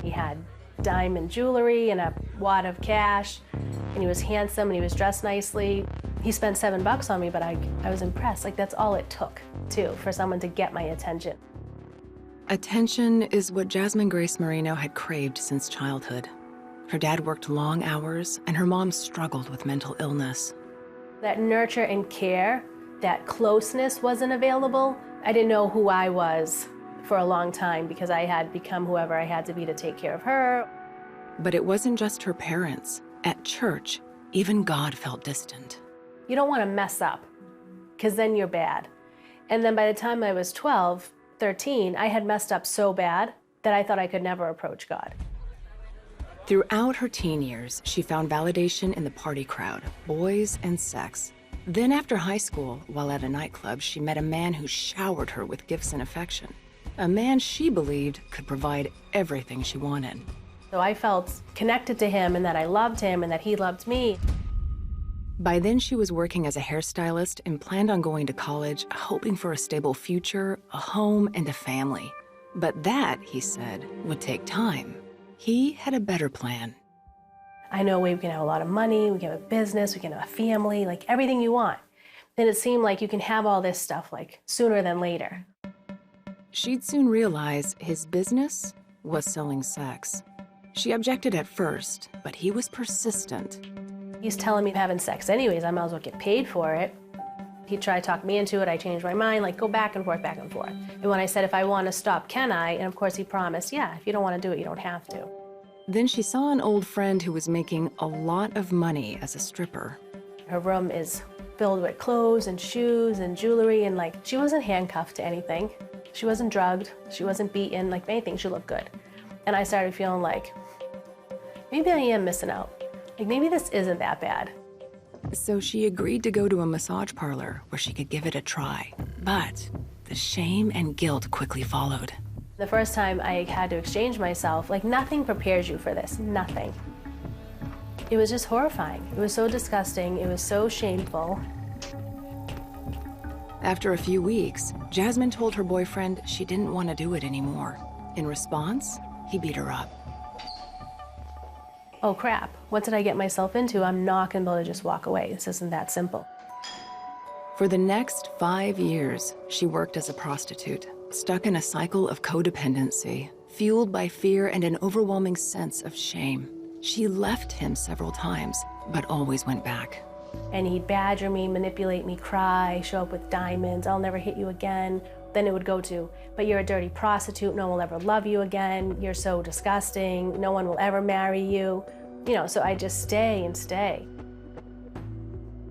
He had diamond jewelry and a wad of cash, and he was handsome and he was dressed nicely. He spent $7 on me, but I was impressed. Like, that's all it took, too, for someone to get my attention. Attention is what Jasmine Grace Marino had craved since childhood. Her dad worked long hours, and her mom struggled with mental illness. That nurture and care, that closeness wasn't available. I didn't know who I was for a long time because I had become whoever I had to be to take care of her. But it wasn't just her parents. At church, even God felt distant. You don't want to mess up, because then you're bad. And then by the time I was 12, 13, I had messed up so bad that I thought I could never approach God. Throughout her teen years, she found validation in the party crowd, boys and sex. Then after high school, while at a nightclub, she met a man who showered her with gifts and affection. A man she believed could provide everything she wanted. So I felt connected to him and that I loved him and that he loved me. By then, she was working as a hairstylist and planned on going to college, hoping for a stable future, a home, and a family. But that, he said, would take time. He had a better plan. I know we can have a lot of money, we can have a business, we can have a family, like everything you want. Then it seemed like you can have all this stuff like sooner than later. She'd soon realize his business was selling sex. She objected at first, but he was persistent. He's telling me having sex anyways, I might as well get paid for it. He tried to talk me into it, I changed my mind, like go back and forth, back and forth. And when I said, if I want to stop, can I? And of course he promised, yeah, if you don't want to do it, you don't have to. Then she saw an old friend who was making a lot of money as a stripper. Her room is filled with clothes and shoes and jewelry, and like, she wasn't handcuffed to anything. She wasn't drugged, she wasn't beaten, like anything, she looked good. And I started feeling like, maybe I am missing out. Like maybe this isn't that bad. So she agreed to go to a massage parlor where she could give it a try. But the shame and guilt quickly followed. The first time I had to exchange myself, like nothing prepares you for this, nothing. It was just horrifying. It was so disgusting, it was so shameful. After a few weeks, Jasmine told her boyfriend she didn't want to do it anymore. In response, he beat her up. Oh crap, what did I get myself into? I'm not gonna be able to just walk away. This isn't that simple. For the next 5 years, she worked as a prostitute, stuck in a cycle of codependency, fueled by fear and an overwhelming sense of shame. She left him several times, but always went back. And he'd badger me, manipulate me, cry, show up with diamonds, I'll never hit you again. Then it would go to, but you're a dirty prostitute, no one will ever love you again, you're so disgusting, no one will ever marry you. You know, so I just stay and stay.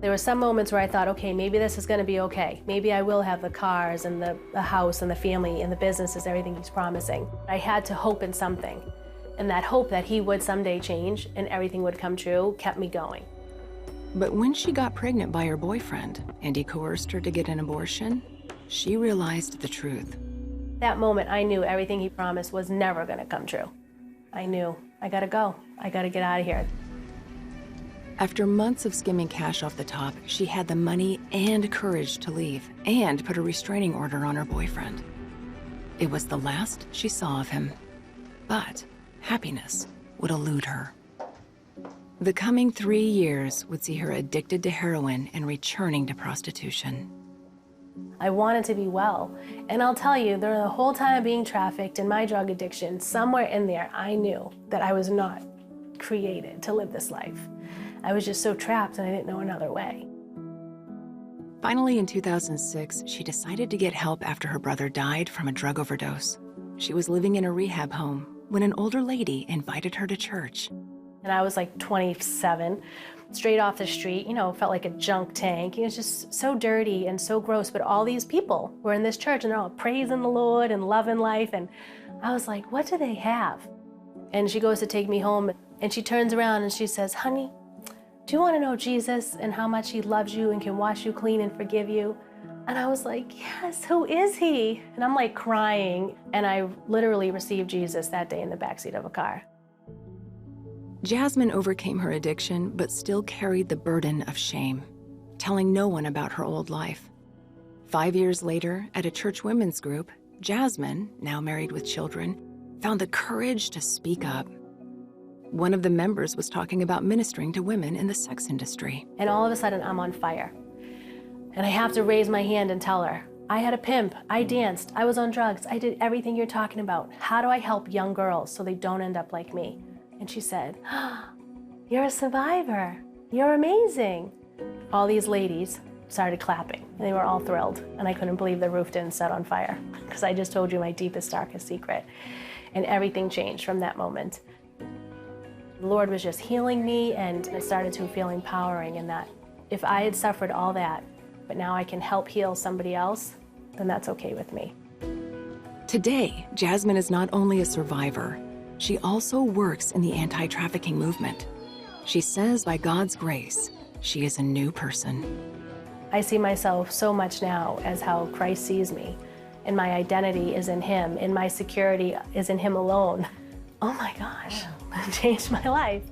There were some moments where I thought, okay, maybe this is gonna be okay. Maybe I will have the cars and the house and the family and the businesses, everything he's promising. I had to hope in something. And that hope that he would someday change and everything would come true kept me going. But when she got pregnant by her boyfriend and he coerced her to get an abortion, she realized the truth. That moment, I knew everything he promised was never gonna come true. I knew, I gotta go. I gotta get out of here. After months of skimming cash off the top, she had the money and courage to leave and put a restraining order on her boyfriend. It was the last she saw of him, but happiness would elude her. The coming 3 years would see her addicted to heroin and returning to prostitution. I wanted to be well. And I'll tell you, during the whole time of being trafficked and my drug addiction, somewhere in there, I knew that I was not created to live this life. I was just so trapped and I didn't know another way. Finally, in 2006, she decided to get help after her brother died from a drug overdose. She was living in a rehab home when an older lady invited her to church. And I was like 27, straight off the street, you know, felt like a junk tank. It was just so dirty and so gross, but all these people were in this church and they're all praising the Lord and loving life. And I was like, what do they have? And she goes to take me home and she turns around and she says, honey, do you want to know Jesus and how much he loves you and can wash you clean and forgive you? And I was like, yes, who is he? And I'm like crying. And I literally received Jesus that day in the backseat of a car. Jasmine overcame her addiction, but still carried the burden of shame, telling no one about her old life. 5 years later, at a church women's group, Jasmine, now married with children, found the courage to speak up. One of the members was talking about ministering to women in the sex industry. And all of a sudden, I'm on fire. And I have to raise my hand and tell her, I had a pimp, I danced, I was on drugs, I did everything you're talking about. How do I help young girls so they don't end up like me? And she said, oh, you're a survivor. You're amazing. All these ladies started clapping, and they were all thrilled. And I couldn't believe the roof didn't set on fire, because I just told you my deepest, darkest secret. And everything changed from that moment. The Lord was just healing me, and I started to feel empowering in that if I had suffered all that, but now I can help heal somebody else, then that's okay with me. Today, Jasmine is not only a survivor, she also works in the anti-trafficking movement. She says by God's grace, she is a new person. I see myself so much now as how Christ sees me, and my identity is in Him, and my security is in Him alone. Oh my gosh, that changed my life.